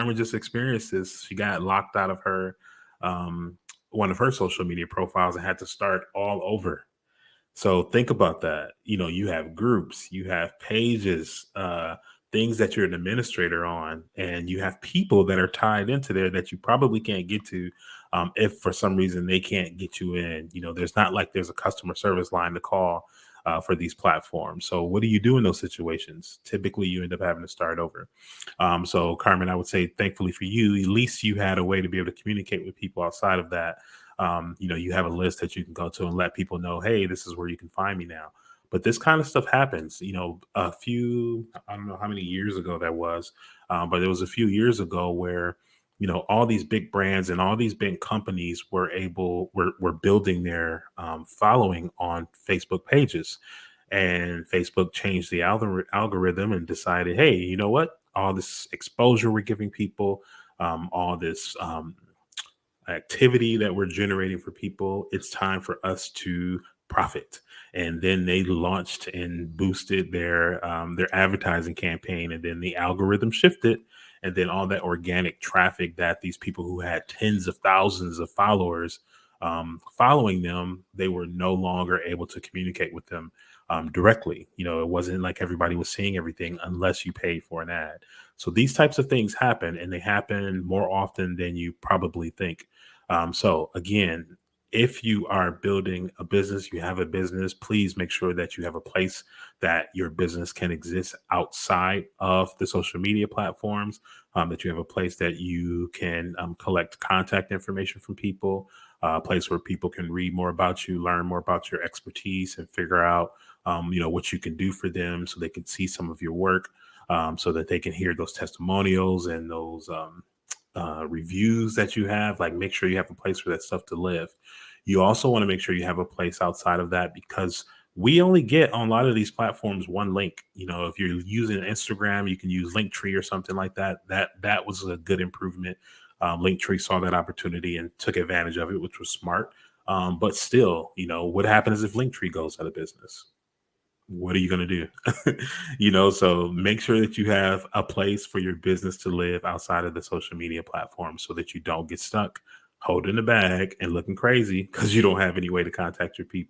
Carmen just experienced this. She got locked out of her um, one of her social media profiles and had to start all over. So think about that. You know, you have groups, you have pages, things that you're an administrator on, and you have people that are tied into there that you probably can't get to if for some reason they can't get you in. You know, there's not like there's a customer service line to call for these platforms. So what do you do in those situations? Typically, you end up having to start over. So, Carmen, I would say, thankfully for you, at least you had a way to be able to communicate with people outside of that. You know, you have a list that you can go to and let people know, hey, this is where you can find me now. But this kind of stuff happens. You know, I don't know how many years ago that was, but it was a few years ago where, you know, all these big brands and all these big companies were building their following on Facebook pages, and Facebook changed the algorithm and decided, hey, you know what? All this exposure we're giving people, all this activity that we're generating for people, it's time for us to profit. And then they launched and boosted their advertising campaign, and then the algorithm shifted, and then all that organic traffic that these people who had tens of thousands of followers following them, they were no longer able to communicate with them directly. You know, it wasn't like everybody was seeing everything unless you paid for an ad. So these types of things happen, and they happen more often than you probably think. So again, if you are building a business, you have a business, please make sure that you have a place that your business can exist outside of the social media platforms, that you have a place that you can collect contact information from people, a place where people can read more about you, learn more about your expertise, and figure out, you know, what you can do for them so they can see some of your work, so that they can hear those testimonials and those reviews that you have. Like, make sure you have a place for that stuff to live. You also want to make sure you have a place outside of that, because we only get on a lot of these platforms one link. You know, if you're using Instagram, you can use Linktree or something like that. That was a good improvement. Linktree saw that opportunity and took advantage of it, which was smart. But still, you know, what happens if Linktree goes out of business? What are you going to do? You know, so make sure that you have a place for your business to live outside of the social media platform so that you don't get stuck holding the bag and looking crazy because you don't have any way to contact your people.